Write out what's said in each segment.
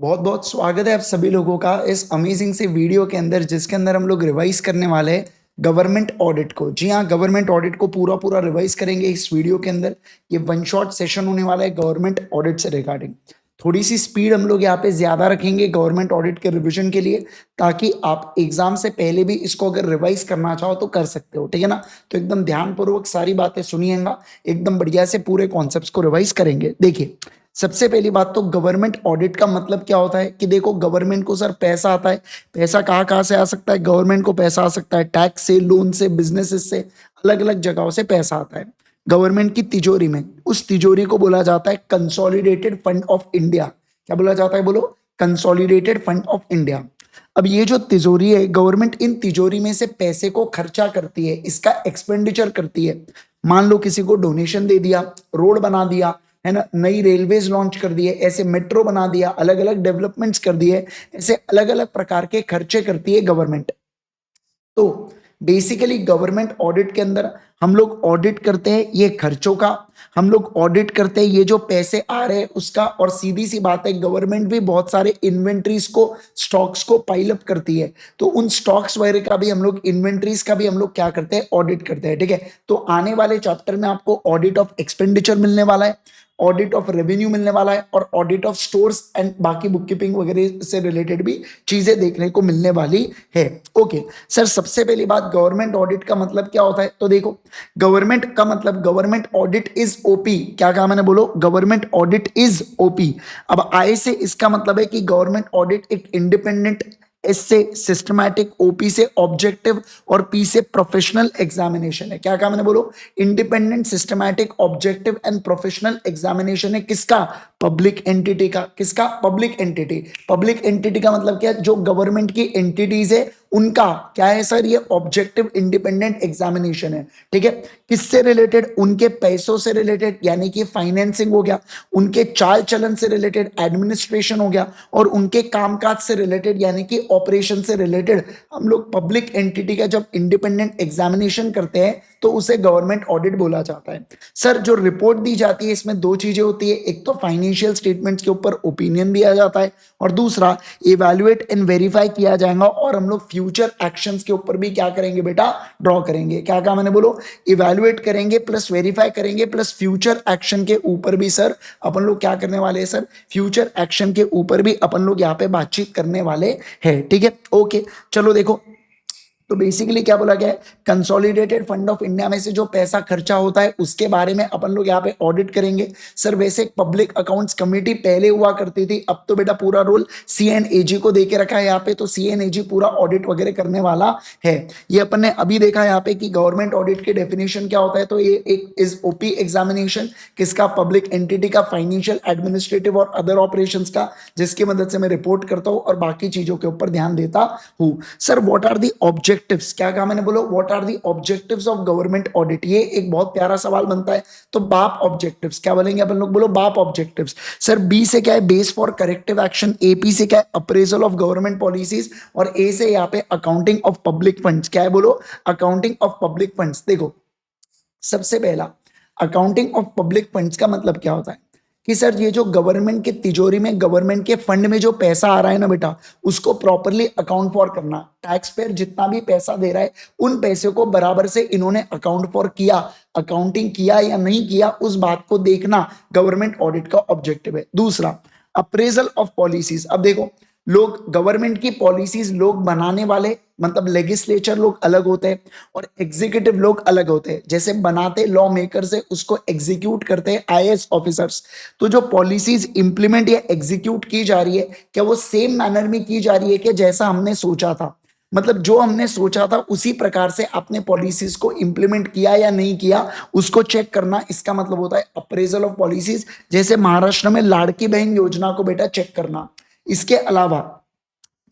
बहुत बहुत स्वागत है आप सभी लोगों का इस अमेजिंग से वीडियो के अंदर जिसके अंदर हम लोग रिवाइज करने वाले हैं गवर्नमेंट ऑडिट को। जी हाँ, गवर्नमेंट ऑडिट को पूरा पूरा रिवाइज करेंगे इस वीडियो के अंदर। ये वन शॉट सेशन होने वाला है गवर्नमेंट ऑडिट से रिगार्डिंग। थोड़ी सी स्पीड हम लोग यहाँ पे ज्यादा रखेंगे गवर्नमेंट ऑडिट के रिवीजन के लिए, ताकि आप एग्जाम से पहले भी इसको अगर रिवाइज करना चाहो तो कर सकते हो। ठीक है ना? तो एकदम ध्यानपूर्वक सारी बातें सुनिएगा, एकदम बढ़िया से पूरे कॉन्सेप्ट्स को रिवाइज करेंगे। देखिए, सबसे पहली बात तो गवर्नमेंट ऑडिट का मतलब क्या होता है कि देखो, गवर्नमेंट को सर पैसा आता है। पैसा कहाँ कहाँ से आ सकता है? गवर्नमेंट को पैसा आ सकता है टैक्स से, लोन से, बिजनेसेस से, अलग अलग जगहों से पैसा आता है गवर्नमेंट की तिजोरी में। उस तिजोरी को बोला जाता है कंसोलिडेटेड फंड ऑफ इंडिया। क्या बोला जाता है? बोलो, कंसोलिडेटेड फंड ऑफ इंडिया। अब ये जो तिजोरी है, गवर्नमेंट इन तिजोरी में से पैसे को खर्चा करती है, इसका एक्सपेंडिचर करती है। मान लो किसी को डोनेशन दे दिया, रोड बना दिया, है ना, नई रेलवेज लॉन्च कर दिए, ऐसे मेट्रो बना दिया, अलग अलग डेवलपमेंट्स कर दिए, ऐसे अलग अलग प्रकार के खर्चे करती है गवर्नमेंट। तो बेसिकली गवर्नमेंट ऑडिट के अंदर हम लोग ऑडिट करते हैं ये खर्चों का, हम लोग ऑडिट करते हैं ये जो पैसे आ रहे हैं उसका। और सीधी सी बात है, गवर्नमेंट भी बहुत सारे इन्वेंट्रीज को, स्टॉक्स को पाइल अप करती है। तो उन स्टॉक्स वगैरह का भी हम लोग, इन्वेंट्रीज का भी हम लोग क्या करते हैं? ऑडिट करते हैं। ठीक है? तो आने वाले चैप्टर में आपको ऑडिट ऑफ एक्सपेंडिचर मिलने वाला है, ऑडिट ऑफ रेवेन्यू मिलने वाला है, और ऑडिट ऑफ स्टोर्स एंड बाकी बुक कीपिंग वगैरह से रिलेटेड भी चीजें देखने को मिलने वाली है। ओके सर, सबसे पहली बात, गवर्नमेंट ऑडिट का मतलब क्या होता है? तो देखो, गवर्नमेंट का मतलब, गवर्नमेंट ऑडिट इज ओपी। क्या कहा मैंने? बोलो, गवर्नमेंट ऑडिट इज ओपी। अब आई से इसका मतलब है कि गवर्नमेंट ऑडिट एक इंडिपेंडेंट, एस से सिस्टमैटिक, ओपी से ऑब्जेक्टिव, और पी से प्रोफेशनल एग्जामिनेशन है। क्या कहा मैंने? बोलो, independent, systematic, objective and professional examination है। किसका? पब्लिक एंटिटी का। किसका? Public entity. पब्लिक एंटिटी का मतलब क्या? जो गवर्नमेंट की एंटिटीज है उनका क्या है सर? ये ऑब्जेक्टिव इंडिपेंडेंट एग्जामिनेशन है। ठीक है? किससे रिलेटेड? उनके पैसों से रिलेटेड, यानी कि फाइनेंसिंग हो गया, उनके चाल चलन से रिलेटेड एडमिनिस्ट्रेशन हो गया, और उनके कामकाज से रिलेटेड यानी कि ऑपरेशन से रिलेटेड हम लोग पब्लिक एंटिटी का जब इंडिपेंडेंट एग्जामिनेशन करते हैं तो उसे गवर्नमेंट ऑडिट बोला जाता है। सर, जो रिपोर्ट दी जाती है इसमें दो चीजें होती है, एक तो फाइनेंशियल स्टेटमेंट्स के ऊपर ओपिनियन दिया जाता है, और दूसरा इवैल्यूएट एंड वेरीफाई किया जाएगा, और हम लोग फ्यूचर एक्शंस के ऊपर भी क्या करेंगे बेटा? ड्रॉ करेंगे। क्या कहा मैंने? बोलो, इवैल्यूएट करेंगे प्लस वेरीफाई करेंगे प्लस फ्यूचर एक्शन के ऊपर भी सर अपन लोग क्या करने वाले हैं? सर, फ्यूचर एक्शन के ऊपर भी अपन लोग यहाँ पे बातचीत करने वाले हैं। ठीक है? ओके, चलो देखो, तो बेसिकली क्या बोला गया है? कंसोलिडेटेड फंड ऑफ इंडिया में से जो पैसा खर्चा होता है उसके बारे में अपन लोग यहाँ पे ऑडिट करेंगे। सर, वैसे पब्लिक अकाउंट्स कमेटी पहले हुआ करती थी, अब तो बेटा पूरा रोल सीएनएजी को देके रखा है यहाँ पे, तो सीएनएजी पूरा ऑडिट वगैरह करने वाला है। ये अपन ने अभी देखा यहाँ पे कि गवर्नमेंट ऑडिट की डेफिनेशन क्या होता है, तो ये एक इज ओपी एग्जामिनेशन। किसका? पब्लिक एंटिटी का, फाइनेंशियल, एडमिनिस्ट्रेटिव और अदर ऑपरेशंस का, जिसकी मदद से मैं रिपोर्ट करता हूँ और बाकी चीजों के ऊपर ध्यान देता हूँ। Sir, what are the objectives? क्या कहा मैंने? बोलो, what are the objectives of government audit? ये एक बहुत प्यारा सवाल बनता है। तो बाप ऑब्जेक्टिव्स क्या बोलेंगे अपन लोग? बोलो, बाप ऑब्जेक्टिव्स। सर, बी से क्या है? Base for corrective action. AP से क्या है? Appraisal of government policies. और ए से यहाँ पे अकाउंटिंग ऑफ पब्लिक फंड्स। क्या है? बोलो, अकाउंटिंग ऑफ पब्लिक फंड्स। देखो, सबसे पहला, अकाउंटिंग ऑफ पब्लिक फंड्स का मतलब क्या होता है कि सर, ये जो गवर्नमेंट के तिजोरी में, गवर्नमेंट के फंड में जो पैसा आ रहा है ना बेटा, उसको प्रॉपरली अकाउंट फॉर करना। टैक्स पेयर जितना भी पैसा दे रहा है उन पैसे को बराबर से इन्होंने अकाउंट फॉर किया, अकाउंटिंग किया या नहीं किया, उस बात को देखना गवर्नमेंट ऑडिट का ऑब्जेक्टिव है। दूसरा, अप्रेजल ऑफ पॉलिसीज। अब देखो, लोग, गवर्नमेंट की पॉलिसीज लोग बनाने वाले, मतलब लेजिस्लेचर लोग अलग होते हैं और एग्जीक्यूटिव लोग अलग होते हैं। जैसे बनाते लॉ मेकर्स है, उसको एग्जीक्यूट करते हैं आईएएस ऑफिसर्स। तो जो पॉलिसीज इंप्लीमेंट या एग्जीक्यूट की जा रही है, क्या वो सेम मैनर में की जा रही है कि जैसा हमने सोचा था? मतलब जो हमने सोचा था उसी प्रकार से आपने पॉलिसीज को इंप्लीमेंट किया या नहीं किया, उसको चेक करना, इसका मतलब होता है अप्रेजल ऑफ पॉलिसीज। जैसे महाराष्ट्र में लाड़की बहन योजना को बेटा चेक करना। इसके अलावा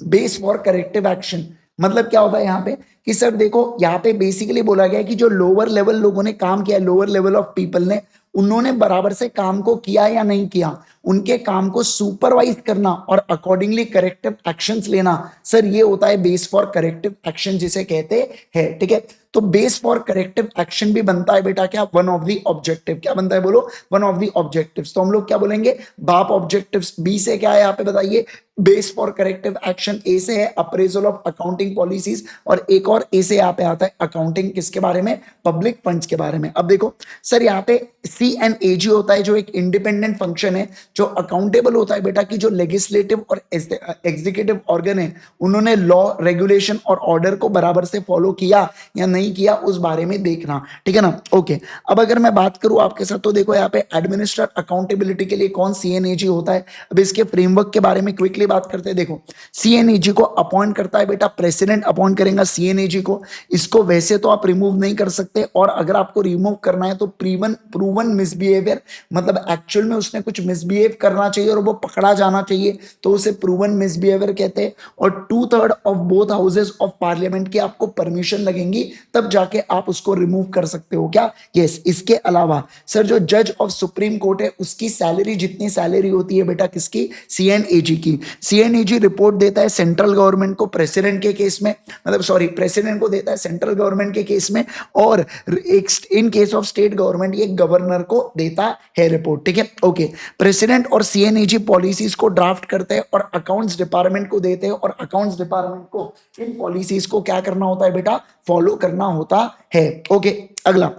बेस फॉर करेक्टिव एक्शन, मतलब क्या होता है यहाँ पे कि सर देखो, यहाँ पे बेसिकली बोला गया है कि जो लोअर लेवल लोगों ने काम किया, लोअर लेवल ऑफ पीपल ने, उन्होंने बराबर से काम को किया या नहीं किया, उनके काम को सुपरवाइज करना और अकॉर्डिंगली करेक्टिव एक्शंस लेना, सर ये होता है बेस फॉर करेक्टिव एक्शन जिसे कहते हैं, ठीक है। तो बेस फॉर करेक्टिव एक्शन भी बनता है बेटा क्या, वन ऑफ द ऑब्जेक्टिव, क्या बनता है बोलो, वन ऑफ द ऑब्जेक्टिव्स। तो हम लोग क्या बोलेंगे, बाप ऑब्जेक्टिव्स, बी से क्या है यहाँ पे बताइए, बेस फॉर करेक्टिव एक्शन, ए से है अप्रेजल ऑफ अकाउंटिंग पॉलिसीज, और एक और ए से यहाँ पे आता है अकाउंटिंग किसके बारे में, पब्लिक फंड्स के बारे में। अब देखो सर यहाँ पे सी एंड ए जी होता है जो एक इंडिपेंडेंट फंक्शन है, जो अकाउंटेबल होता है बेटा कि जो लेजिस्लेटिव और एग्जीक्यूटिव ऑर्गन है उन्होंने लॉ रेगुलेशन और ऑर्डर को बराबर से फॉलो किया या नहीं किया उस बारे में देखना, ठीक है ना। ओके, अब अगर मैं बात करूं आपके साथ तो देखो यहाँ पे एडमिनिस्टर अकाउंटेबिलिटी के लिए कौन सीएनएजी होता है। अब इसके फ्रेमवर्क के बारे में क्विकली बात करते हैं। देखो सीएनएजी को अपॉइंट करता है बेटा प्रेसिडेंट, अपॉइंट करेगा सीएनएजी को। इसको वैसे तो आप रिमूव नहीं कर सकते, और अगर आपको रिमूव करना है तो प्रूवन मिसबिहेवियर, मतलब एक्चुअल में उसने कुछ मिसबिहेव करना चाहिए और वो पकड़ा जाना चाहिए, तो उसे प्रूवन मिसबिहेवियर कहते हैं। और 2/3 of both houses of parliament की आपको परमिशन लगेंगी, तब जाके आप उसको रिमूव कर सकते हो क्या, यस। इसके अलावा सर जो जज ऑफ सुप्रीम कोर्ट है उसकी सैलरी, जितनी सैलरी होती है बेटा किसकी, सीएनएजी की। सीएनएजी रिपोर्ट देता है सेंट्रल गवर्नमेंट को प्रेसिडेंट के केस में, मतलब सॉरी प्रेसिडेंट को देता है सेंट्रल गवर्नमेंट के केस में, और एक in case of state government ये गवर्नर को देता है रिपोर्ट, ठीक है। ओके, प्रेसिडेंट और सीएनएजी पॉलिसीज को ड्राफ्ट करते हैं और अकाउंट्स डिपार्टमेंट को देते हैं, और अकाउंट्स डिपार्टमेंट को इन पॉलिसीज को क्या करना होता है बेटा, फॉलो करना होता है। ओके, अगला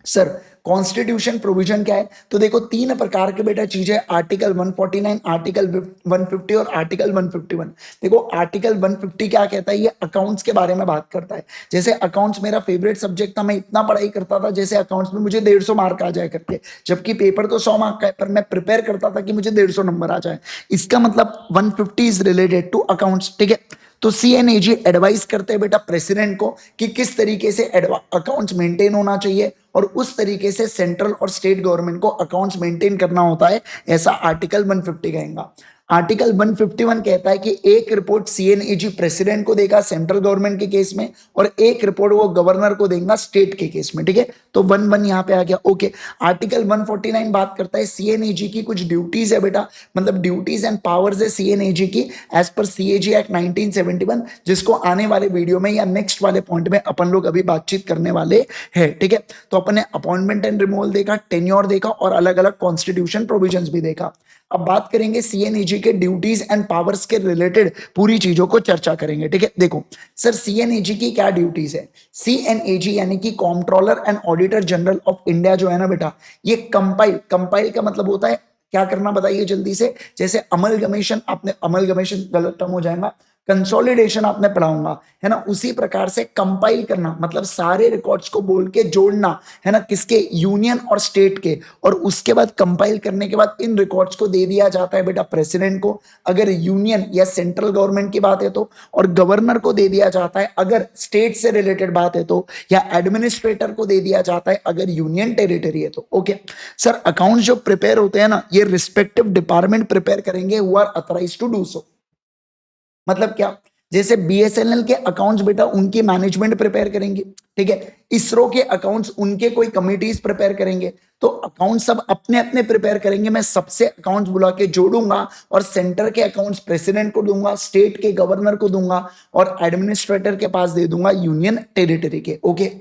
सर कॉन्स्टिट्यूशन प्रोविजन क्या है, तो देखो तीन प्रकार के बेटा चीजें, आर्टिकल 149, आर्टिकल 150 और आर्टिकल 151। देखो आर्टिकल 150 क्या कहता है, ये अकाउंट्स के बारे में बात करता है। जैसे अकाउंट्स मेरा फेवरेट सब्जेक्ट था, मैं इतना पढ़ाई करता था जैसे अकाउंट्स में मुझे 150 मार्क आ जाए करके, जबकि पेपर तो 100 मार्क का है, पर मैं प्रिपेयर करता था कि मुझे 150 नंबर आ जाए। इसका मतलब 150 इज रिलेटेड टू अकाउंट्स, ठीक है। तो सीएनएजी एडवाइस करते हैं बेटा प्रेसिडेंट को कि किस तरीके से अकाउंट्स मेंटेन होना चाहिए, और उस तरीके से सेंट्रल और स्टेट गवर्नमेंट को अकाउंट्स मेंटेन करना होता है, ऐसा आर्टिकल 150 कहेगा। आर्टिकल 151 कहता है कि एक रिपोर्ट सीएनएजी प्रेसिडेंट को देगा सेंट्रल गवर्नमेंट के केस में, और एक रिपोर्ट वो गवर्नर को देगा स्टेट के केस में, ठीक है। तो 1 यहां पे आ गया। ओके, आर्टिकल 149 बात करता है सीएनएजी की कुछ ड्यूटीज है बेटा, मतलब ड्यूटीज एंड पावर्स है सीएनएजी की एज पर सीएजी एक्ट 1971, जिसको आने वाले वीडियो में या नेक्स्ट वाले पॉइंट में अपन लोग अभी बातचीत करने वाले हैं, ठीक है। तो अपन ने अपॉइंटमेंट एंड रिमूवल देखा, टेन्योर देखा, और अलग अलग कॉन्स्टिट्यूशन प्रोविजंस भी देखा। अब बात करेंगे सीएनएजी के ड्यूटीज एंड पावर्स के रिलेटेड पूरी चीजों को चर्चा करेंगे, ठीक है। देखो सर सीएनएजी की क्या ड्यूटीज है, सीएनएजी यानी कि controller and auditor general of India जो है ना बेटा, ये कंपाइल का मतलब होता है क्या करना, बताइए जल्दी से। जैसे अमलगमेशन, आपने अमलगमेशन गलत टर्म हो जाएगा, कंसोलिडेशन आपने पढ़ा होगा, है ना, उसी प्रकार से कंपाइल करना मतलब सारे रिकॉर्ड्स को बोल के जोड़ना, है ना, किसके, यूनियन और स्टेट के, और उसके बाद कंपाइल करने के बाद इन रिकॉर्ड्स को दे दिया जाता है बेटा प्रेसिडेंट को अगर यूनियन या सेंट्रल गवर्नमेंट की बात है तो, और गवर्नर को दे दिया जाता है अगर स्टेट से रिलेटेड बात है तो, या एडमिनिस्ट्रेटर को दे दिया जाता है अगर यूनियन टेरिटरी है तो। ओके सर, अकाउंट्स जो प्रिपेयर होते हैं ना, ये रिस्पेक्टिव डिपार्टमेंट प्रिपेयर करेंगे who are authorised to do so. मतलब क्या, जैसे बीएसएनएल के अकाउंट्स बेटा उनकी मैनेजमेंट प्रिपेयर करेंगे, ठीक है। इसरो के अकाउंट्स उनके कोई कमिटीज प्रिपेयर करेंगे, तो अकाउंट सब अपने अपने प्रिपेयर करेंगे। मैं सबसे अकाउंट्स बुला के जोड़ूंगा, और सेंटर के अकाउंट्स प्रेसिडेंट को दूंगा, स्टेट के गवर्नर को दूंगा, और एडमिनिस्ट्रेटर के पास दे दूंगा यूनियन टेरिटरी के। ओके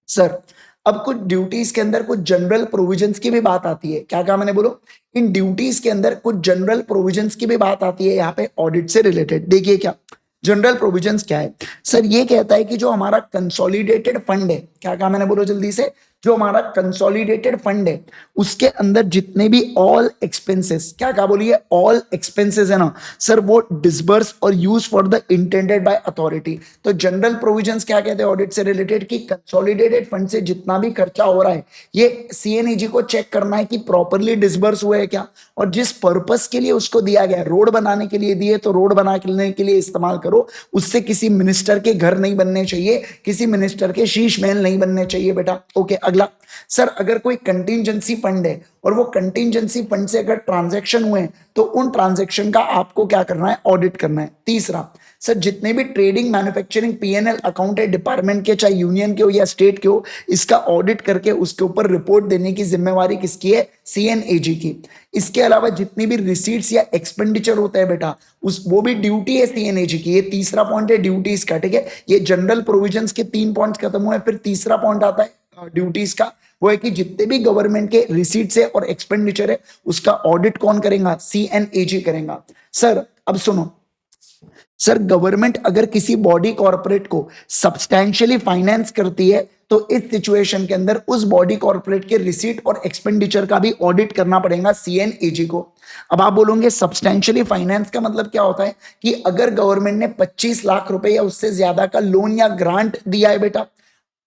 सर, अब कुछ ड्यूटीज के अंदर कुछ जनरल प्रोविजंस की भी बात आती है। क्या कहा मैंने, बोलो। इन ड्यूटीज के अंदर कुछ जनरल प्रोविजंस की भी बात आती है यहाँ पे ऑडिट से रिलेटेड। देखिए क्या जनरल प्रोविजंस क्या है सर, ये कहता है कि जो हमारा कंसोलिडेटेड फंड है, क्या कहा मैंने, बोलो जल्दी से, जो हमारा कंसोलिडेटेड फंड है उसके अंदर जितने भी ऑल एक्सपेंसेस, क्या कहा बोलिए, ऑल एक्सपेंसेस है ना सर, वो डिसबर्स और use for the intended by authority. तो जनरल प्रोविजंस क्या कहते हैं ऑडिट से रिलेटेड, कि कंसोलिडेटेड फंड से जितना भी खर्चा हो रहा है ये सीएनएजी को चेक करना है कि प्रॉपरली डिसबर्स हुए है क्या, और जिस पर्पस के लिए उसको दिया गया, रोड बनाने के लिए दिए तो रोड बनाने के लिए इस्तेमाल करो, उससे किसी मिनिस्टर के घर नहीं बनने चाहिए, किसी मिनिस्टर के शीश महल नहीं बनने चाहिए बेटा। ओके अगला, सर अगर कोई कंटिंजेंसी फंड है और वो कंटिंजेंसी फंड से अगर ट्रांजैक्शन हुए हैं तो उन ट्रांजैक्शन का आपको क्या करना है, ऑडिट करना है। तीसरा, सर जितने भी ट्रेडिंग मैन्युफैक्चरिंग पीएनएल अकाउंट है डिपार्टमेंट के, चाहे यूनियन के हो या स्टेट के हो, इसका ऑडिट करके उसके ऊपर रिपोर्ट देने की जिम्मेवारी किसकी है, सीएनएजी की। इसके अलावा जितनी भी रिसीट्स या एक्सपेंडिचर होता है बेटा, उस वो भी ड्यूटी है सीएनएजी की। ये तीसरा पॉइंट है ड्यूटीज का, ठीक है। ये जनरल प्रोविजंस के 3 पॉइंट्स खत्म हुए, फिर तीसरा पॉइंट आता है ड्यूटीज का। वो है कि जितने भी गवर्नमेंट के रिसीट्स है और एक्सपेंडिचर है उसका ऑडिट कौन करेगा, सीएनएजी करेगा। सर अब सुनो, सर गवर्नमेंट अगर किसी बॉडी कॉर्पोरेट को सब्सटैंशियली फाइनेंस करती है तो इस सिचुएशन के अंदर उस बॉडी कॉर्पोरेट के रिसीट और एक्सपेंडिचर का भी ऑडिट करना पड़ेगा सीएनएजी को। अब आप बोलोगे सब्सटैंशियली फाइनेंस का मतलब क्या होता है, कि अगर गवर्नमेंट ने 25 लाख रुपए या उससे ज्यादा का लोन या ग्रांट दिया है बेटा,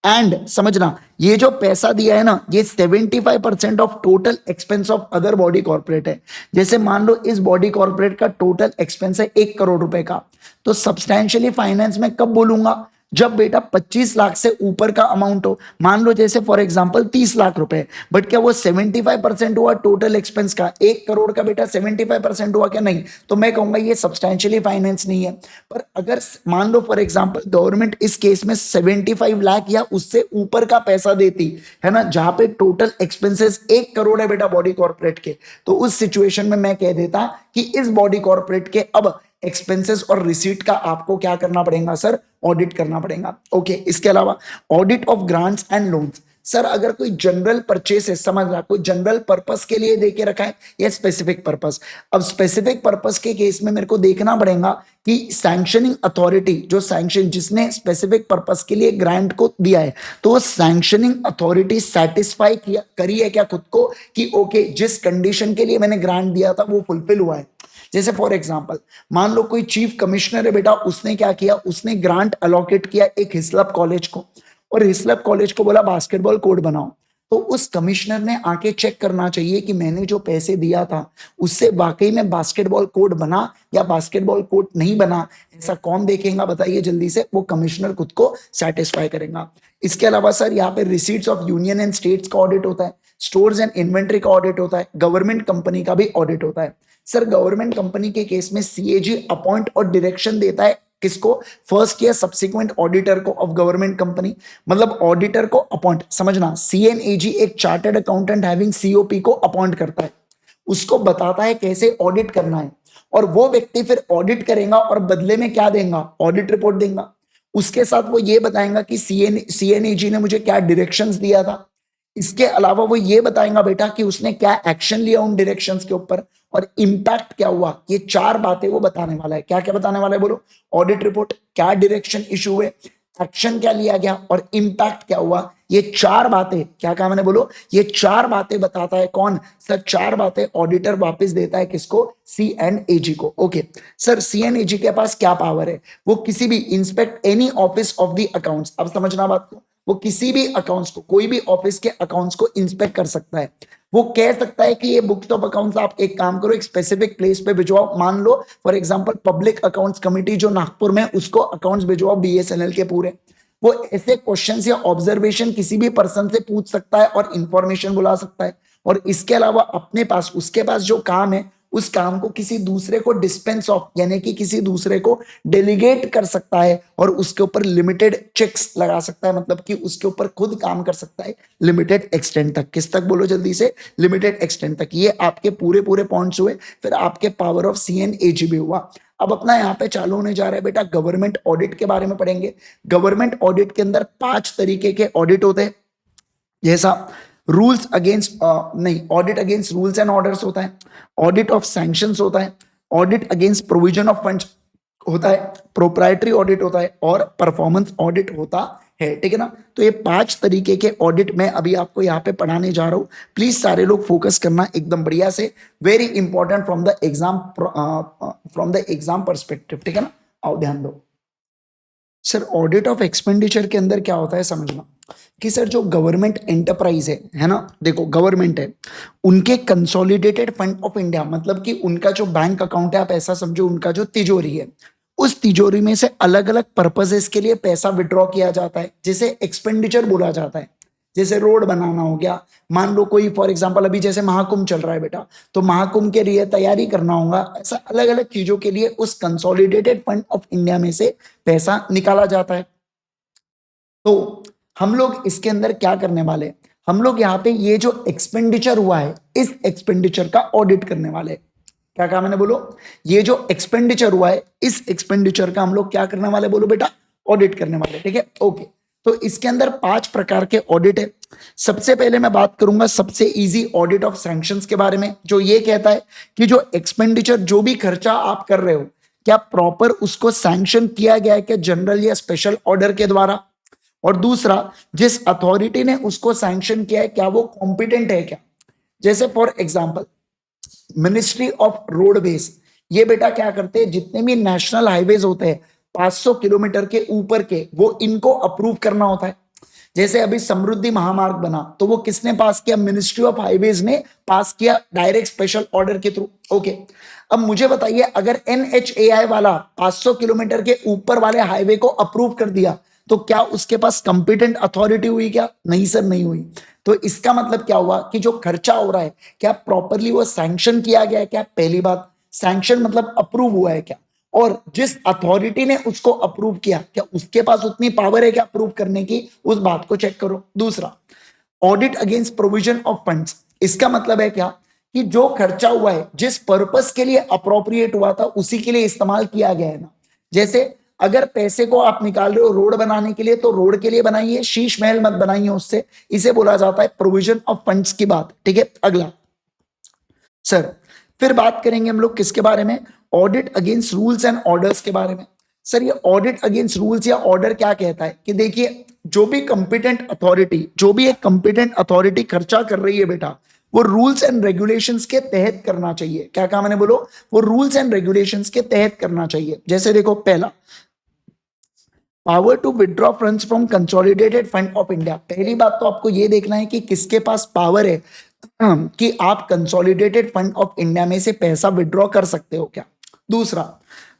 एंड समझना ये जो पैसा दिया है ना, ये 75% of total expense of other body corporate है। जैसे मान लो इस बॉडी कॉर्पोरेट का टोटल एक्सपेंस है 1 करोड़ रुपए का, तो सब्सटैंशियली फाइनेंस में कब बोलूंगा, जब बेटा 25 लाख से ऊपर का अमाउंट हो। मान लो जैसे फॉर एग्जांपल 30 लाख रुपए, बट क्या वो 75% हुआ टोटल एक्सपेंस का, 1 करोड़ का बेटा 75% हुआ क्या, नहीं, तो मैं कहूंगा ये सब्सटैंशियली फाइनेंस नहीं है। पर अगर मान लो फॉर एग्जांपल गवर्नमेंट इस केस में 75 लाख या उससे ऊपर का पैसा देती है ना, जहां पे टोटल एक्सपेंसेस 1 करोड़ है बेटा बॉडी कॉर्पोरेट के, तो उस सिचुएशन में मैं कह देता कि इस बॉडी कॉर्पोरेट के अब एक्सपेंसेस और रिसीट का आपको क्या करना पड़ेगा सर, ऑडिट करना पड़ेगा। ओके, इसके अलावा audit of grants and loans. Sir अगर कोई जनरल परचेस है, समझ रहा, कोई जनरल पर्पस के लिए देके रखा है या स्पेसिफिक पर्पस। अब स्पेसिफिक पर्पस के केस में मेरे को देखना पड़ेगा कि सैंक्शनिंग अथॉरिटी, जो सैंक्शन जिसने स्पेसिफिक पर्पस के लिए ग्रांट को दिया है, तो सैंक्शनिंग अथॉरिटी सेटिस्फाई किया करी है क्या खुद को, कि ओके जिस कंडीशन के लिए मैंने ग्रांट दिया था वो फुलफिल हुआ है। जैसे फॉर एग्जांपल मान लो कोई चीफ कमिश्नर है बेटा, उसने क्या किया, उसने ग्रांट अलोकेट किया एक हिस्लप कॉलेज को, और हिस्लप कॉलेज को बोला बास्केटबॉल कोर्ट बनाओ। तो उस कमिश्नर ने आके चेक करना चाहिए कि मैंने जो पैसे दिया था उससे वाकई में बास्केटबॉल कोर्ट बना या बास्केटबॉल कोर्ट नहीं बना। ऐसा कौन देखेगा बताइए जल्दी से, वो कमिश्नर खुद को सेटिस्फाई करेगा। इसके अलावा सर यहाँ पे receipts of union and states का ऑडिट होता है, स्टोर्स एंड इन्वेंट्री का ऑडिट होता है, गवर्नमेंट कंपनी का भी ऑडिट होता है। सर गवर्नमेंट कंपनी के केस में सीएजी अपॉइंट और डायरेक्शन देता है किसको, फर्स्ट या सब्सिक्वेंट ऑडिटर को ऑफ गवर्नमेंट कंपनी, मतलब ऑडिटर को अपॉइंट, समझना सीएनएजी एक चार्टर्ड अकाउंटेंट हैविंग सीओपी को अपॉइंट करता है, उसको बताता है कैसे ऑडिट करना है, और वो व्यक्ति फिर ऑडिट करेगा और बदले में क्या देगा, ऑडिट रिपोर्ट देगा। उसके साथ वो ये बताएगा कि सीएनएजी ने मुझे क्या डायरेक्शंस दिया था। इसके अलावा वो ये बताएगा बेटा कि उसने क्या एक्शन लिया उन डायरेक्शंस के ऊपर और इम्पैक्ट क्या हुआ। ये 4 बातें वो बताने वाला है। क्या क्या बताने वाला है बोलो, ऑडिट रिपोर्ट, क्या डायरेक्शन इशू हुए, एक्शन क्या लिया गया और इम्पैक्ट क्या हुआ। ये 4 बातें, क्या कहा मैंने बोलो, ये 4 बातें बताता है कौन सर, 4 बातें ऑडिटर वापस देता है किसको, सीएनएजी को। ओके सर, सीएनएजी के पास क्या पावर है, वो किसी भी inspect any office of the accounts, अब समझना बात को, वो किसी भी अकाउंट्स को, कोई भी ऑफिस के अकाउंट्स को इंस्पेक्ट कर सकता है। वो कह सकता है कि ये बुक्स ऑफ अकाउंट्स आप एक काम करो, एक स्पेसिफिक प्लेस पे भिजवाओ, मान लो for example public accounts committee जो नागपुर में, उसको अकाउंट्स भिजवाओ बीएसएनएल के पूरे। वो ऐसे क्वेश्चंस या ऑब्जर्वेशन किसी भी पर्सन से पूछ सकता है और इंफॉर्मेशन बुला सकता है। और इसके अलावा अपने पास, उसके पास जो काम है उस काम को किसी दूसरे को डिस्पेंस ऑफ, यानी कि किसी दूसरे को डेलीगेट कर सकता है और उसके ऊपर लिमिटेड चेक्स लगा सकता है, मतलब कि उसके ऊपर खुद काम कर सकता है लिमिटेड एक्सटेंट तक। किस तक बोलो जल्दी से, लिमिटेड एक्सटेंट तक। ये आपके पूरे पूरे पॉइंट्स हुए। फिर आपके पावर ऑफ सीएनएजी भी हुआ। अब अपना यहाँ पे चालू होने जा रहा है बेटा गवर्नमेंट ऑडिट के बारे में पढ़ेंगे। गवर्नमेंट ऑडिट के अंदर 5 तरीके के ऑडिट होते हैं, जैसा रूल्स अगेंस्ट नहीं, audit against rules and orders होता है, ऑडिट ऑफ सैंक्शंस होता है, audit against provision of funds होता है, प्रोप्राइटरी ऑडिट होता है और परफॉर्मेंस ऑडिट होता है। ठीक है ना। तो ये 5 तरीके के ऑडिट मैं अभी आपको यहाँ पे पढ़ाने जा रहा हूँ। प्लीज सारे लोग फोकस करना एकदम बढ़िया से, very important from the exam perspective. ठीक है ना, आओ ध्यान दो। सर ऑडिट ऑफ एक्सपेंडिचर के अंदर क्या होता है समझना, कि सर जो गवर्नमेंट एंटरप्राइज है ना, देखो गवर्नमेंट है, उनके कंसोलिडेटेड फंड ऑफ इंडिया, मतलब कि उनका जो बैंक अकाउंट है, आप ऐसा समझो उनका जो तिजोरी है, उस तिजोरी में से अलग अलग पर्पसेस के लिए पैसा विड्रॉ किया जाता है, जिसे एक्सपेंडिचर बोला जाता है। जैसे रोड बनाना हो गया, मान लो कोई फॉर एग्जांपल अभी जैसे महाकुंभ चल रहा है बेटा, तो महाकुंभ के लिए तैयारी करना होगा, ऐसा अलग अलग चीजों के लिए उस कंसोलिडेटेड फंड ऑफ इंडिया में से पैसा निकाला जाता है। तो हम लोग इसके अंदर क्या करने वाले हैं, हम लोग यहाँ पे ये जो एक्सपेंडिचर हुआ है इस एक्सपेंडिचर का ऑडिट करने वाले हैं। क्या कहा मैंने, बोलो, ये जो एक्सपेंडिचर हुआ है इस एक्सपेंडिचर का हम लोग क्या करने वाले, बोलो बेटा, ऑडिट करने वाले, ठीक है, ओके। तो इसके अंदर 5 प्रकार के ऑडिट है। सबसे पहले मैं बात करूंगा सबसे इजी ऑडिट ऑफ सैंक्शंस के बारे में, जो ये कहता है कि जो एक्सपेंडिचर, जो भी खर्चा आप कर रहे हो, क्या प्रॉपर उसको सैंक्शन किया गया है क्या जनरल या स्पेशल ऑर्डर के द्वारा, और दूसरा, जिस अथॉरिटी ने उसको सैंक्शन किया है क्या वो कॉम्पिटेंट है क्या। जैसे for example ministry of roadways, ये बेटा क्या करते हैं, जितने भी नेशनल हाईवेज होते हैं 500 किलोमीटर के ऊपर के, वो इनको अप्रूव करना होता है। जैसे अभी समृद्धि महामार्ग बना तो वो किसने पास किया, मिनिस्ट्री ऑफ हाईवेज ने पास किया डायरेक्ट स्पेशल ऑर्डर के थ्रू, ओके। अब मुझे बताइए, अगर एनएचएआई वाला 500 किलोमीटर के ऊपर वाले हाईवे को अप्रूव कर दिया तो क्या उसके पास कंपिटेंट अथॉरिटी हुई क्या, नहीं सर, नहीं हुई। तो इसका मतलब क्या हुआ कि जो खर्चा हो रहा है क्या प्रॉपरली वो सैंक्शन किया गया है क्या, पहली बात, सैंक्शन मतलब अप्रूव हुआ है क्या, और जिस अथॉरिटी ने उसको अप्रूव किया क्या उसके पास उतनी पावर है क्या अप्रूव करने की, उस बात को चेक करो। दूसरा, audit against provision of funds, इसका मतलब है क्या कि जो खर्चा हुआ है जिस पर्पस के लिए अप्रोप्रिएट हुआ था उसी के लिए इस्तेमाल किया गया है ना। जैसे अगर पैसे को आप निकाल रहे हो रोड बनाने के लिए तो रोड के लिए बनाइए, शीश महल मत बनाइए उससे, इसे बोला जाता है प्रोविजन ऑफ फंड्स की बात, ठीक है। अगला सर, फिर बात करेंगे हम लोग किसके बारे में, audit against rules and orders के बारे में। सर ये ऑडिट अगेंस्ट रूल्स या ऑर्डर क्या कहता है कि देखिए, जो भी कंपिटेंट अथॉरिटी, जो भी एक कंपिटेंट अथॉरिटी खर्चा कर रही है बेटा, वो रूल्स एंड रेगुलेशंस के तहत करना चाहिए। क्या कहा मैंने, बोलो, वो रूल्स एंड रेगुलेशंस के तहत करना चाहिए। जैसे देखो, पहला, power to withdraw funds from consolidated fund of India. पहली बात तो आपको ये देखना है कि किसके पास पावर है कि आप कंसोलिडेटेड फंड ऑफ इंडिया में से पैसा विड्रॉ कर सकते हो क्या। दूसरा,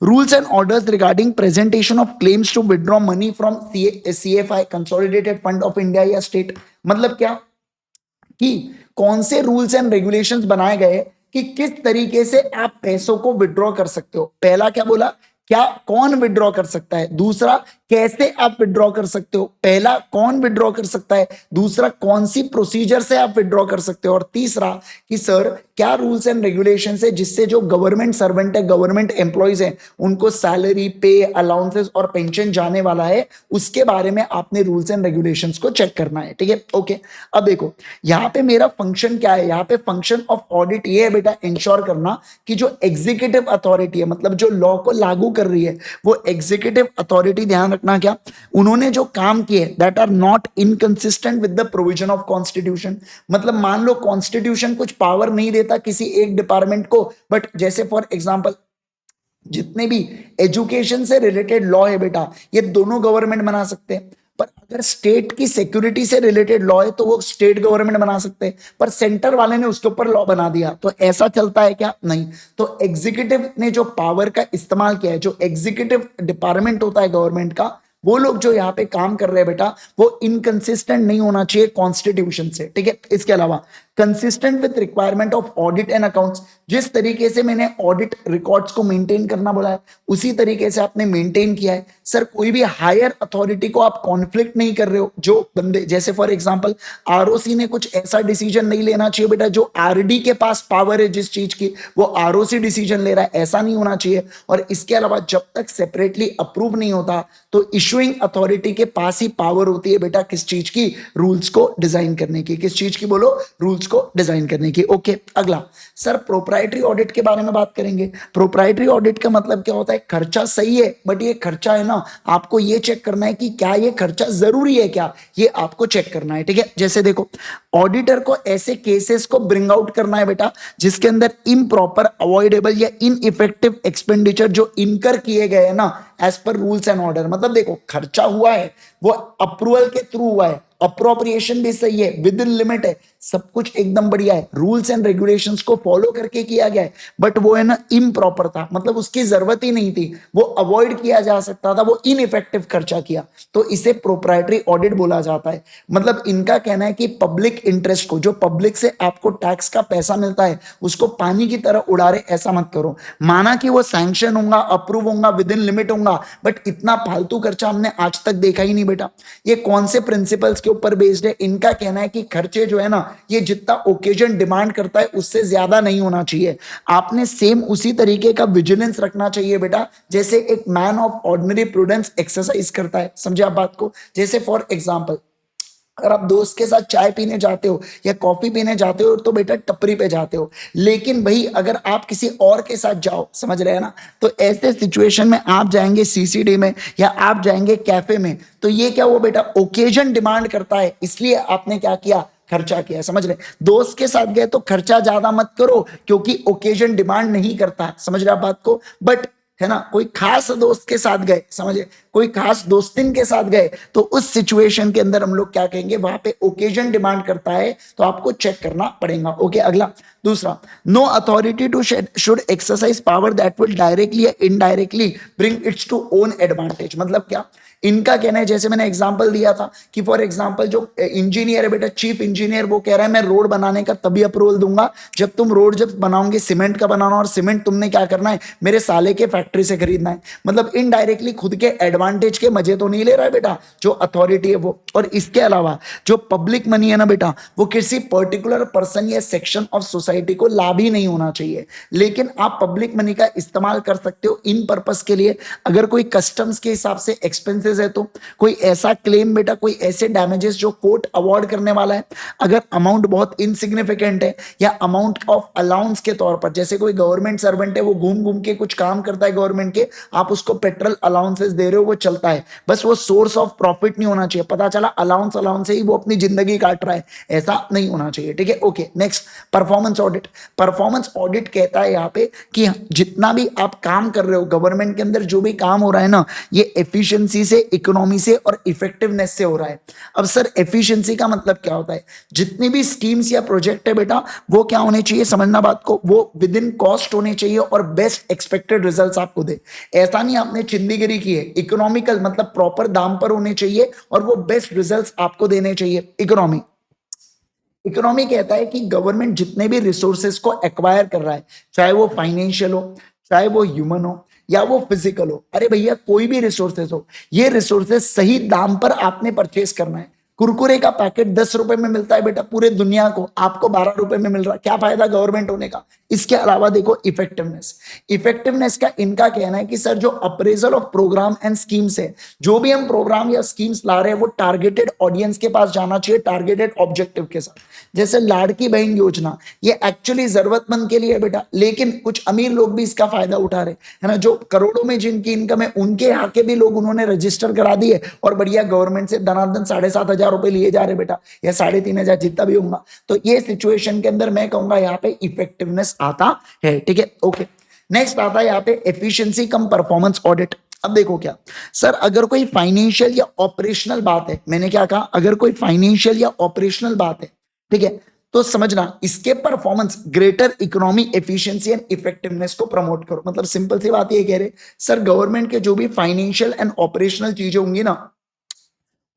rules and orders regarding presentation of claims to withdraw money from CFI, consolidated fund of India या स्टेट। मतलब क्या कि कौन से रूल्स एंड रेगुलेशंस बनाए गए कि किस तरीके से आप पैसों को विड्रॉ कर सकते हो। पहला क्या बोला, क्या कौन विड्रॉ कर सकता है, दूसरा कैसे आप विड्रॉ कर सकते हो। पहला कौन विड्रॉ कर सकता है, दूसरा कौन सी प्रोसीजर से आप विड्रॉ कर सकते हो, और तीसरा कि सर क्या रूल्स एंड रेगुलेशंस है जिससे जो गवर्नमेंट सर्वेंट है, गवर्नमेंट एम्प्लॉइज हैं, उनको सैलरी, पे, अलाउंसेस और पेंशन जाने वाला है, उसके बारे में आपने रूल्स एंड रेगुलेशंस को चेक करना है, ठीक है, ओके। अब देखो यहाँ पे मेरा फंक्शन क्या है, यहाँ पे फंक्शन ऑफ ऑडिट ये है बेटा, इंश्योर करना कि जो एग्जीक्यूटिव अथॉरिटी है, मतलब जो लॉ को लागू कर रही है, वो एग्जीक्यूटिव अथॉरिटी, ध्यान रखना क्या, उन्होंने जो काम किए that are not inconsistent with the provision of constitution. मतलब मान लो कॉन्स्टिट्यूशन कुछ पावर नहीं देता किसी एक डिपार्टमेंट को, बट जैसे फॉर एग्जांपल जितने भी एजुकेशन से रिलेटेड लॉ है बेटा, ये दोनों गवर्नमेंट बना सकते हैं, पर अगर स्टेट की सिक्योरिटी से रिलेटेड लॉ है तो वो स्टेट गवर्नमेंट बना सकते हैं, पर सेंटर वाले ने उसके ऊपर लॉ बना दिया, तो ऐसा चलता है क्या, नहीं। तो एग्जीक्यूटिव ने जो पावर का इस्तेमाल किया है, जो एग्जीक्यूटिव डिपार्टमेंट होता है गवर्नमेंट का, वो लोग जो यहाँ पे काम कर रहे हैं बेटा, वो इनकंसिस्टेंट नहीं होना चाहिए कॉन्स्टिट्यूशन से, ठीक है। इसके अलावा consistent with requirement of audit and accounts, जिस तरीके से मैंने ऑडिट रिकॉर्ड्स को मेंटेन करना बोला है उसी तरीके से आपने मेंटेन किया है। सर कोई भी हायर अथॉरिटी को आप कॉन्फ्लिक्ट नहीं कर रहे हो, जो बंदे जैसे फॉर एग्जांपल आरओसी ने कुछ ऐसा डिसीजन नहीं लेना चाहिए बेटा जो आरडी के पास पावर है जिस चीज की, वो आरओसी डिसीजन ले रहा है, ऐसा नहीं होना चाहिए। और इसके अलावा जब तक सेपरेटली अप्रूव नहीं होता तो इशुइंग अथॉरिटी के पास ही पावर होती है बेटा किस चीज की, रूल्स को डिजाइन करने की, किस चीज की, बोलो, रूल्स को डिजाइन करने की, ओके। अगला सर प्रोप्राइटरी ऑडिट के बारे में बात करेंगे। प्रोप्राइटरी ऑडिट का मतलब क्या होता है, खर्चा सही है बट ये खर्चा है ना, आपको ये चेक करना है कि क्या ये खर्चा जरूरी है क्या, ये आपको चेक करना है, ठीक है। जैसे देखो, ऑडिटर को ऐसे केसेस को ब्रिंग आउट करना है बेटा जिसके अंदर इम्प्रॉपर, अवॉइडेबल या इनइफेक्टिव एक्सपेंडिचर जो इनकर किए गए हैं ना as per rules and order. मतलब देखो खर्चा हुआ है वो अप्रूवल के थ्रू हुआ है, अप्रोप्रिएशन भी सही है, विद इन लिमिट है, सब कुछ एकदम बढ़िया है, रूल्स एंड रेगुलेशंस को फॉलो करके किया गया है, बट वो है ना इम्प्रॉपर था, मतलब उसकी जरूरत ही नहीं थी, वो अवॉइड किया जा सकता था, वो इनइफेक्टिव खर्चा किया, तो इसे प्रोप्राइटरी ऑडिट बोला जाता है। मतलब इनका कहना है कि पब्लिक इंटरेस्ट को, जो पब्लिक से आपको टैक्स का पैसा मिलता है, उसको पानी की तरह उड़ा रहे, ऐसा मत करो। माना कि वो सैंक्शन होगा, अप्रूव होगा, विद इन लिमिट होगा, बट इतना फालतू खर्चा हमने आज तक देखा ही नहीं बेटा। ये कौन से प्रिंसिपल्स के ऊपर बेस्ड है? इनका कहना है कि खर्चे जो है ना, ये जितना ओकेजन डिमांड करता है उससे ज्यादा नहीं होना चाहिए। आपने सेम उसी तरीके का विजिलेंस रखना चाहिए बेटा, जैसे एक man of ordinary prudence exercise करता है। समझे आप बात को? जैसे फॉर एग्जाम्पल, अगर आप दोस्त के साथ चाय पीने जाते हो या कॉफी पीने जाते हो तो बेटा टपरी पे जाते हो, लेकिन भाई अगर आप किसी और के साथ जाओ, समझ रहे हैं ना, तो ऐसे सिचुएशन में आप जाएंगे सीसीडी में या आप जाएंगे कैफे में, तो ये क्या हुआ बेटा, ओकेजन डिमांड करता है, इसलिए आपने क्या किया, खर्चा किया। समझ रहे? दोस्त के साथ गए तो खर्चा ज्यादा मत करो, क्योंकि ओकेजन डिमांड नहीं करता। समझ रहे आप बात को? बट है ना, कोई खास दोस्त के साथ गए, समझे, कोई खास दोस्तिन के साथ गए, तो उस सिचुएशन के अंदर हम लोग क्या कहेंगे, वहां पे ओकेजन डिमांड करता है, तो आपको चेक करना पड़ेगा। ओके, अगला दूसरा, no authority to should exercise power that will directly या indirectly bring its to own advantage. मतलब क्या इनका कहना है, जैसे मैंने एग्जांपल दिया था कि फॉर एग्जांपल जो इंजीनियर है बेटा, चीफ इंजीनियर, वो कह रहा है मैं रोड बनाने का तभी अप्रूवल दूंगा जब तुम रोड जब बनाओगे सीमेंट का बनाना, और सीमेंट तुमने क्या करना है, मेरे साले के फैक्ट्री से खरीदना है। मतलब इनडायरेक्टली खुद के एडवांटेज के मजे तो नहीं ले रहा है बेटा जो अथॉरिटी है वो। और इसके अलावा जो पब्लिक मनी है ना बेटा, वो किसी पर्टिकुलर पर्सन या सेक्शन ऑफ सोसाइटी को लाभ ही नहीं होना चाहिए, लेकिन आप पब्लिक मनी का इस्तेमाल कर सकते हो इन पर्पस के लिए। अगर कोई कस्टम्स के हिसाब से एक्सपेंसेस है, तो कोई ऐसा क्लेम बेटा, कोई ऐसे डैमेजेस जो कोर्ट अवार्ड करने वाला है, अगर अमाउंट बहुत इनसिग्निफिकेंट है, या अमाउंट ऑफ अलाउंस के तौर पर, जैसे कोई गवर्नमेंट सर्वेंट है, वो घूम घूम के कुछ काम करता है गवर्नमेंट के, आप उसको पेट्रोल अलाउंसेस दे रहे हो, वो चलता है, बस वो सोर्स ऑफ प्रॉफिट नहीं होना चाहिए। पता चला अलाउंस अलाउंस से ही वो अपनी जिंदगी काट रहा है, ऐसा नहीं होना चाहिए। ठीक है, okay, next, performance audit. Performance audit कहता है यहाँ पे कि जितना भी आप काम कर रहे हो गवर्नमेंट के अंदर, जो भी काम हो रहा है ना, ये एफिशिएंसी से, इकोनॉमी से और इफेक्टिवनेस से हो रहा है। अब सर एफिशिएंसी का मतलब क्या होता है? जितनी भी स्कीम्स या प्रोजेक्ट है बेटा, वो क्या होने चाहिए, समझना बात को, वो विद इन कॉस्ट होने चाहिए और बेस्ट एक्सपेक्टेड रिजल्ट्स आपको दे। ऐसा नहीं आपने चिंदीगिरी की है, इकोनॉमिकल मतलब प्रॉपर दाम पर होने चाहिए और वो बेस्ट रिजल्ट्स आपको देने चाहिए। इकोनॉमी, इकोनॉमी कहता है कि गवर्नमेंट जितने भी रिसोर्सेज को एक्वायर कर रहा है, चाहे वो फाइनेंशियल हो, चाहे वो ह्यूमन हो, या वो फिजिकल हो, अरे भैया कोई भी रिसोर्सेज हो, ये रिसोर्सेज सही दाम पर आपने परचेस करना है। कुरकुरे का पैकेट 10 रुपए में मिलता है बेटा पूरे दुनिया को, आपको 12 रुपए में मिल रहा है, क्या फायदा गवर्नमेंट होने का? इसके अलावा देखो इफेक्टिवनेस। इफेक्टिवनेस का इनका कहना है कि सर जो appraisal of programme and schemes है, जो भी हम प्रोग्राम या स्कीम्स ला रहे हैं, वो टारगेटेड ऑडियंस के पास जाना चाहिए, टारगेटेड ऑब्जेक्टिव के साथ। जैसे लाड़की बहन योजना, ये एक्चुअली जरूरतमंद के लिए है बेटा, लेकिन कुछ अमीर लोग भी इसका फायदा उठा रहे है ना, जो करोड़ों में जिनकी इनकम है, उनके यहाँ के भी लोग उन्होंने रजिस्टर करा दिए और बढ़िया गवर्नमेंट से धनाधन 7,500 रुपए लिए जा रहे बेटा, या 3,500 जितना भी होगा। तो ये सिचुएशन के अंदर मैं कहूंगा यहाँ पे इफेक्टिवनेस आता है। ठीक है, ओके, नेक्स्ट आता है यहाँ पे एफिशिएंसी कम परफॉर्मेंस ऑडिट। अब देखो क्या सर, अगर कोई फाइनेंशियल या ऑपरेशनल बात है, मैंने क्या कहा, अगर कोई फाइनेंशियल या ऑपरेशनल बात है, ठीक है, तो समझना इसके performance greater economy efficiency and effectiveness को प्रमोट करो। मतलब सिंपल सी बात ये कह रहे सर, गवर्नमेंट के जो भी फाइनेंशियल एंड ऑपरेशनल चीजें होंगी ना,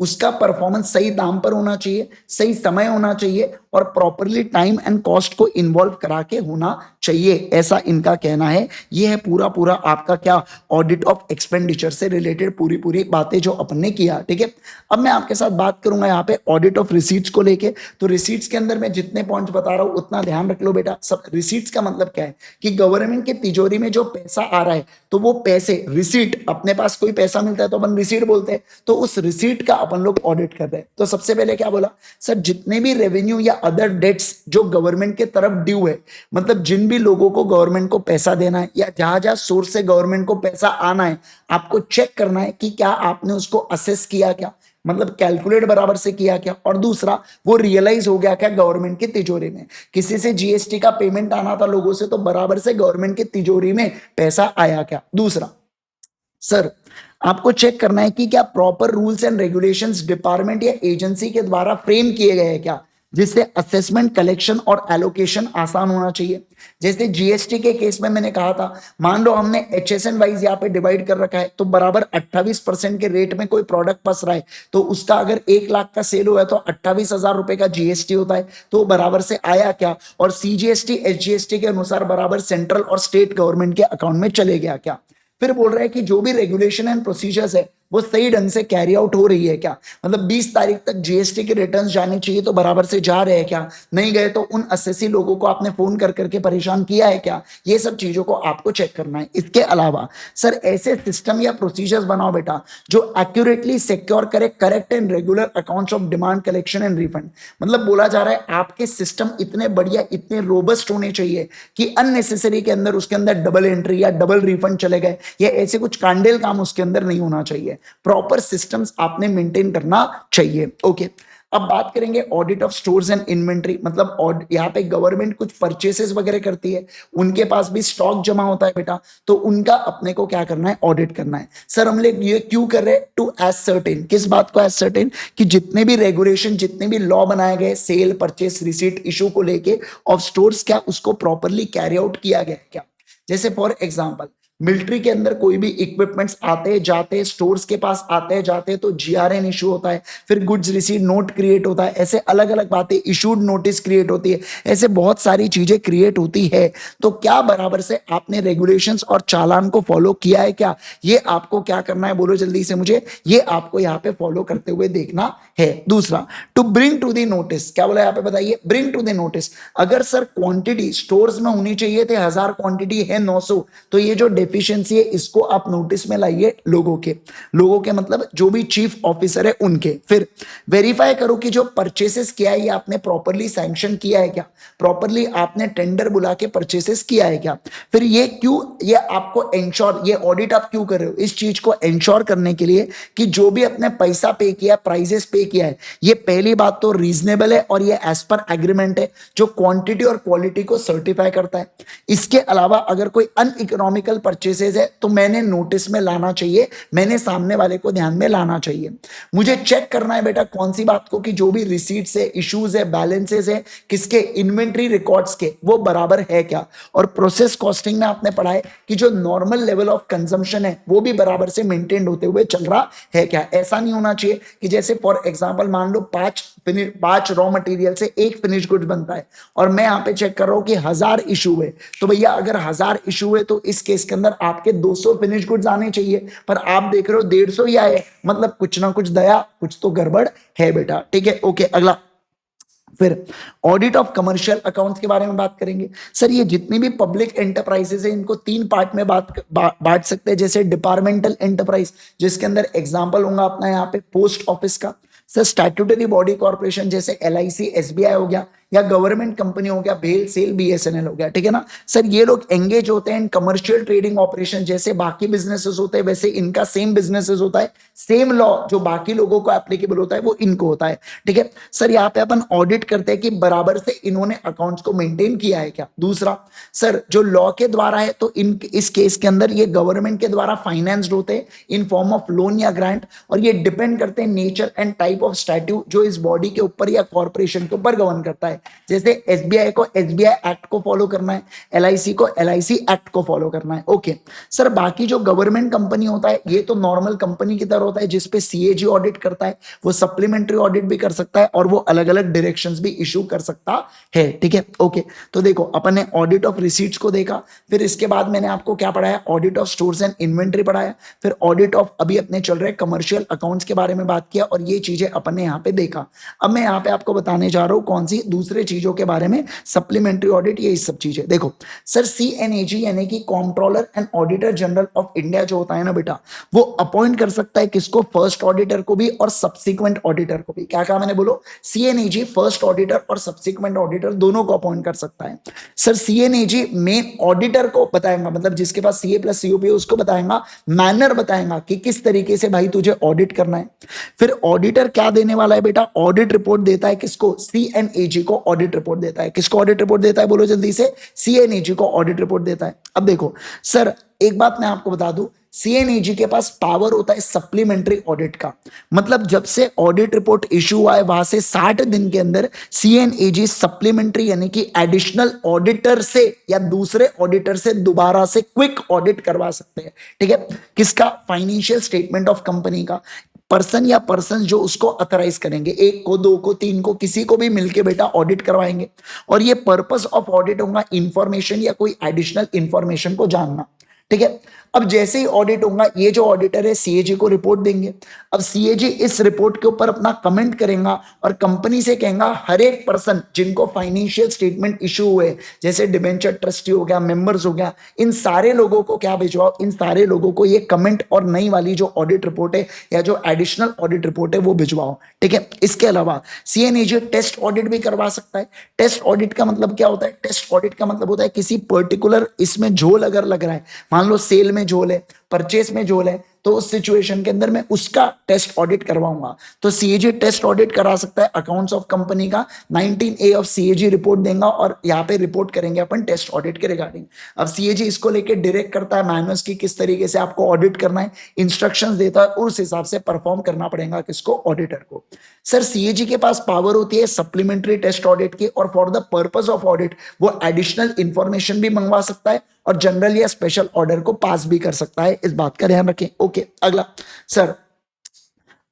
उसका परफॉर्मेंस सही दाम पर होना चाहिए, सही समय होना चाहिए और प्रॉपरली टाइम एंड कॉस्ट को इन्वॉल्व करा के होना चाहिए, ऐसा इनका कहना है। ये है पूरा पूरा आपका क्या, ऑडिट ऑफ एक्सपेंडिचर से रिलेटेड पूरी पूरी बातें जो अपन ने किया। ठीक है, अब मैं आपके साथ बात करूंगा यहाँ पे ऑडिट ऑफ रिसीट्स को लेके। तो रिसीट्स के अंदर मैं जितने पॉइंट्स बता रहा हूँ उतना ध्यान रख लो बेटा। सब रिसीट्स का मतलब क्या है कि गवर्नमेंट की तिजोरी में जो पैसा आ रहा है, तो वो पैसे, रिसीट, अपने पास कोई पैसा मिलता है तो अपन रिसीट बोलते हैं, तो उस रिसीट का अपन लोग ऑडिट कर रहे हैं। तो सबसे पहले क्या बोला सर, जितने भी रेवेन्यू या अदर डेट्स जो गवर्नमेंट के तरफ ड्यू है, मतलब जिन भी लोगों को गवर्नमेंट को पैसा देना है या जहां जहां सोर्स से गवर्नमेंट को पैसा आना है, आपको चेक करना है कि क्या आपने उसको असेस किया, क्या मतलब कैलकुलेट बराबर से किया क्या, और दूसरा वो रियलाइज हो गया क्या गवर्नमेंट की तिजोरी में। किसी से जीएसटी का पेमेंट आना था लोगों से, तो बराबर से गवर्नमेंट की तिजोरी में पैसा आया क्या। दूसरा सर, आपको चेक करना है कि क्या proper rules and regulations department या एजेंसी के द्वारा फ्रेम किए गए हैं क्या। जिससे असेसमेंट, कलेक्शन और एलोकेशन आसान होना चाहिए। जैसे जीएसटी के केस में मैंने कहा था, मान लो हमने एचएसएन वाइज यहाँ पे डिवाइड कर रखा है, तो बराबर 28% के रेट में कोई प्रोडक्ट फंस रहा है, तो उसका अगर 1 लाख का सेल हुआ है तो 28,000 रुपए का जीएसटी होता है, तो बराबर से आया क्या, और सीजीएसटी एसजीएसटी के अनुसार बराबर सेंट्रल और स्टेट गवर्नमेंट के अकाउंट में चले गया क्या। फिर बोल रहा है कि जो भी रेगुलेशन एंड प्रोसीजर्स है वो सही ढंग से कैरी आउट हो रही है क्या, मतलब 20 तारीख तक जीएसटी के रिटर्न जाने चाहिए तो बराबर से जा रहे हैं क्या, नहीं गए तो उन असेसी लोगों को आपने फोन कर करके परेशान किया है क्या, ये सब चीजों को आपको चेक करना है। इसके अलावा सर ऐसे सिस्टम या प्रोसीजर्स बनाओ बेटा जो एक्यूरेटली सिक्योर करे correct and regular accounts of demand, collection and refund. मतलब बोला जा रहा है आपके सिस्टम इतने बढ़िया, इतने रोबस्ट होने चाहिए कि अननेसेसरी के अंदर उसके अंदर डबल एंट्री या डबल रिफंड चले गए, या ऐसे कुछ कांडेल काम उसके अंदर नहीं होना चाहिए। प्रॉपर सिस्टम्स आपने मेंटेन करना चाहिए। ओके, अब बात करेंगे audit of stores and inventory. मतलब यहाँ पे गवर्नमेंट कुछ परचेसेस वगैरह करती है, उनके पास भी स्टॉक जमा होता है बेटा, तो उनका अपने को क्या करना है, ऑडिट करना है। सर हम लोग ये क्यों कर रहे हैं, टू एसर्टेन, किस बात को एसर्टेन, कि जितने भी रेगुलेशन, जितने भी लॉ बनाए गए सेल, परचेस, रिसीट, इशू को लेके ऑफ स्टोर्स, क्या उसको प्रॉपरली कैरी आउट किया गया क्या। जैसे फॉर एग्जाम्पल मिलिट्री के अंदर कोई भी इक्विपमेंट्स आते जाते, स्टोर्स के पास आते जाते, तो जीआरएन इशू होता है, फिर गुड्स रिसीट नोट क्रिएट होता है, ऐसे अलग अलग बातें, इशूड नोटिस क्रिएट होती है, ऐसे बहुत सारी चीजें क्रिएट होती है। तो क्या बराबर से आपने रेगुलेशंस और चालान को फॉलो किया है क्या, ये आपको क्या करना है, बोलो जल्दी से मुझे, ये आपको यहाँ पे फॉलो करते हुए देखना है। दूसरा, to bring to the notice, क्या बोला यहाँ पे बताइए, ब्रिंग टू द नोटिस। अगर सर क्वांटिटी स्टोर्स में होनी चाहिए थे 1000, क्वांटिटी है 900, तो ये जो डेफिशिएंसी है इसको आप नोटिस में लाइए लोगों के मतलब जो भी चीफ ऑफिसर है उनके। फिर वेरीफाई करो कि जो परचेसेस किया है ये आपने प्रॉपरली सैंक्शन किया है क्या, प्रॉपरली आपने टेंडर बुला के परचेसेस किया है क्या। फिर ये क्यों, ये आपको इंश्योर, ये ऑडिट आप क्यों कर रहे हो, इस चीज को इंश्योर करने के लिए कि जो भी अपने पैसा पे किया, प्राइजेस पे किया है, ये पहली बात तो रीजनेबल है और ये एज पर एग्रीमेंट है जो क्वांटिटी और क्वालिटी को सर्टिफाई करता है। इसके अलावा अगर कोई अनइकोनॉमिकल परचेसेस है तो मैंने नोटिस में लाना चाहिए, मैंने सामने वाले को ध्यान में लाना चाहिए। मुझे चेक करना है बेटा कौन सी बात को, कि जो भी रिसीट्स है, इश्यूज है, बैलेंसेस है, किसके, इन्वेंट्री रिकॉर्ड्स के, वो बराबर है क्या। और प्रोसेस कॉस्टिंग में आपने पढ़ा है कि जो नॉर्मल लेवल ऑफ कंजम्पशन है वो भी बराबर से मेंटेन होते हुए चल रहा है क्या। ऐसा नहीं होना चाहिए कि जैसे फॉर एग्जांपल मान लो 5 रॉ मटेरियल से एक फिनिश गुड्स बनता है और मैं यहाँ पे चेक कर रहा हूँ कि 1000 इशू है, तो भैया अगर 1000 इशू है तो इस केस के अंदर आपके 200 फिनिश गुड्स आने चाहिए, पर आप देख रहे हो 150 ही आए, मतलब कुछ ना कुछ दया, कुछ तो गड़बड़ है बेटा। ठीक है, ओके, अगला। फिर ऑडिट ऑफ कमर्शियल अकाउंट्स के बारे में बात करेंगे। सर ये जितनी भी पब्लिक एंटरप्राइजेस है इनको 3 पार्ट में बांट सकते हैं। जैसे डिपार्टमेंटल एंटरप्राइज, जिसके अंदर एग्जांपल होगा अपना यहाँ पे पोस्ट ऑफिस का। सर स्टैट्यूटरी बॉडी कॉर्पोरेशन जैसे एलआईसी, एसबीआई हो गया, या गवर्नमेंट कंपनी हो गया, भेल सेल बीएसएनएल हो गया, ठीक है ना। सर ये लोग एंगेज होते हैं इन कमर्शियल ट्रेडिंग ऑपरेशन, जैसे बाकी बिजनेसेस होते हैं वैसे इनका सेम बिजनेसेस होता है, सेम लॉ जो बाकी लोगों को एप्लीकेबल होता है वो इनको होता है। ठीक है सर, यहाँ पे अपन ऑडिट करते हैं कि बराबर से इन्होंने अकाउंट्स को मेंटेन किया है क्या। दूसरा, सर जो लॉ के द्वारा है तो इन इस केस के अंदर ये गवर्नमेंट के द्वारा फाइनेंस्ड होते हैं इन फॉर्म ऑफ लोन या ग्रांट, और ये डिपेंड करते हैं nature and type of statute जो इस बॉडी के ऊपर या कॉर्पोरेशन के ऊपर गवर्न करता है। जैसे एसबीआई को एसबीआई एक्ट को फॉलो करना है, एलआईसी को एलआईसी एक्ट को फॉलो करना है। ओके सर, बाकी जो गवर्नमेंट कंपनी होता है ये तो नॉर्मल कंपनी की तरह होता है जिसपे सीएजी ऑडिट करता है, वो सप्लीमेंट्री ऑडिट भी कर सकता है और वो अलग अलग डायरेक्शंस भी इशू कर सकता है। ठीक है, ओके। तो देखो अपन ने ऑडिट ऑफ रिसीट्स को देखा, फिर इसके बाद मैंने आपको क्या पढ़ाया, audit of stores and inventory पढ़ाया, फिर ऑडिट ऑफ अभी अपने चल रहे कमर्शियल अकाउंट्स के बारे में बात किया, और ये चीजें अपन ने यहाँ पे देखा। अब मैं यहाँ पे आपको बताने जा रहा हूँ कौन सी दूसरे चीजों के बारे में, सप्लीमेंट्री ऑडिट, ये सब चीजें। देखो सर, सीएनएजी यानी कि controller and auditor general of India जो होता है ना बेटा, वो अपॉइंट कर सकता है किसको, फर्स्ट ऑडिटर को भी और सब्सिक्वेंट ऑडिटर को भी। क्या कहा मैंने, बोलो। सीएनएजी फर्स्ट ऑडिटर और सब्सिक्वेंट ऑडिटर दोनों को अपॉइंट कर सकता है। सर सीएनएजी मेन ऑडिटर को बताएगा, मतलब जिसके पास सीए प्लस सीओपी है उसको बताएगा, मैनर बताएगा कि किस तरीके से भाई तुझे ऑडिट करना है। फिर ऑडिटर क्या देने वाला है बेटा, ऑडिट रिपोर्ट देता है किसको, सीएनएजी को, ऑडिट रिपोर्ट देता है। किसको ऑडिट रिपोर्ट देता है बोलो जल्दी से? सीएनएजी को ऑडिट रिपोर्ट देता है। अब देखो सर, एक बात मैं आपको बता दूं, सीएनएजी के पास पावर होता है सप्लीमेंट्री ऑडिट का। मतलब जब से ऑडिट रिपोर्ट इशू हुआ है वहां से 60 दिन के अंदर सीएनएजी सप्लीमेंट्री यानी कि एडिशनल ऑडिटर से या दूसरे ऑडिटर से दोबारा से क्विक ऑडिट करवा सकते हैं। ठीक है, किसका? फाइनेंशियल स्टेटमेंट ऑफ कंपनी का। पर्सन या पर्सन जो उसको अथराइज करेंगे, एक को, दो को, तीन को, किसी को भी मिलके बेटा ऑडिट करवाएंगे। और ये पर्पस ऑफ ऑडिट होगा इंफॉर्मेशन या कोई एडिशनल इंफॉर्मेशन को जानना। ठीक है, अब जैसे ही ऑडिट होगा ये जो ऑडिटर है सीएजी को रिपोर्ट देंगे। अब सीएजी इस रिपोर्ट के ऊपर अपना कमेंट करेगा और कंपनी से कहेगा हर एक पर्सन जिनको फाइनेंशियल स्टेटमेंट इशू हुए, जैसे डिबेंचर ट्रस्टी हो गया, मेंबर्स हो गया, इन सारे लोगों को क्या भिजवाओ? इन सारे लोगों को ये कमेंट और नई वाली जो ऑडिट रिपोर्ट है या जो एडिशनल ऑडिट रिपोर्ट है वो भिजवाओ। ठीक है, इसके अलावा सीएनएजी टेस्ट ऑडिट भी करवा सकता है। टेस्ट ऑडिट का मतलब क्या होता है? टेस्ट ऑडिट का मतलब होता है किसी पर्टिकुलर इसमें झोल अगर लग रहा है, मान लो सेल में झोल है, परचेस में झोल है, तो उस सिचुएशन के अंदर मैं उसका टेस्ट ऑडिट करवाऊंगा। तो सीएजी टेस्ट ऑडिट करा सकता है अकाउंट्स ऑफ कंपनी का। 19A ऑफ सीएजी रिपोर्ट देगा और यहाँ पे रिपोर्ट करेंगे अपन टेस्ट ऑडिट के रिगार्डिंग। अब सीएजी इसको लेके डायरेक्ट करता है मैनुअल्स की किस तरीके से आपको ऑडिट करना है, इंस्ट्रक्शंस देता है और उस हिसाब से परफॉर्म करना पड़ेगा किसको? ऑडिटर को। सर सीएजी के पास पावर होती है सप्लीमेंट्री टेस्ट ऑडिट की, और for the purpose of audit वो एडिशनल इंफॉर्मेशन भी मंगवा सकता है और जनरल या स्पेशल ऑर्डर को पास भी कर सकता है। इस बात का ध्यान रखें। ओके, अगला सर,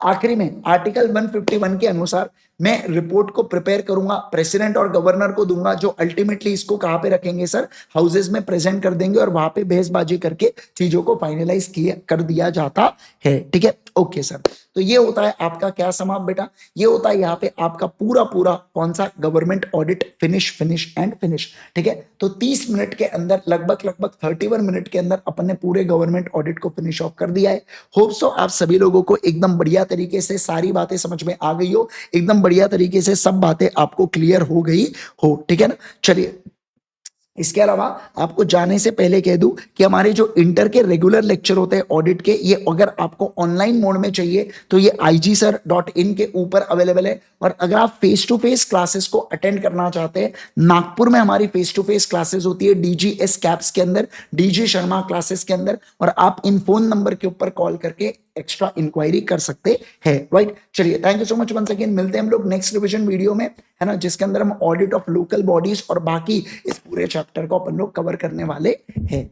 आखिरी में आर्टिकल 151 के अनुसार मैं रिपोर्ट को प्रिपेयर करूंगा, प्रेसिडेंट और गवर्नर को दूंगा, जो अल्टीमेटली इसको कहां पे रखेंगे सर? हाउसेज में प्रेजेंट कर देंगे और वहां पे बहसबाजी करके चीजों को फाइनलाइज कर दिया जाता है। ठीक है, ओके सर। तो ये होता है आपका क्या समाप्त बेटा? ये होता है यहाँ पे आपका पूरा पूरा कौन सा? Government audit finish finish and finish. ठीक है, तो 30 मिनट के अंदर लगभग 31 मिनट के अंदर अपन ने पूरे गवर्नमेंट ऑडिट को फिनिश ऑफ कर दिया है। होप सो आप सभी लोगों को एकदम बढ़िया तरीके से सारी बातें समझ में आ गई हो, एकदम बढ़िया तरीके से सब बातें आपको क्लियर हो गई हो। ठीक है ना? चलिए, इसके अलावा आपको जाने से पहले कह दूं कि हमारे जो इंटर के रेगुलर लेक्चर होते हैं ऑडिट के, ये अगर आपको ऑनलाइन मोड में चाहिए तो ये igsir.in के ऊपर अवेलेबल है। और अगर आप फेस टू फेस क्लासेस को अटेंड करना चाहते हैं, नागपुर में हमारी फेस टू फेस क्लासेस होती है डीजीएस कैप्स के अंदर, डीजी शर्मा क्लासेस के अंदर, और आप इन फोन नंबर के ऊपर कॉल करके एक्स्ट्रा इंक्वायरी कर सकते हैं। राइट, चलिए, thank you so much once again. मिलते हैं हम लोग नेक्स्ट रिवीजन वीडियो में, है ना, जिसके अंदर हम ऑडिट ऑफ लोकल बॉडीज और बाकी इस पूरे चैप्टर को अपन लोग कवर करने वाले हैं।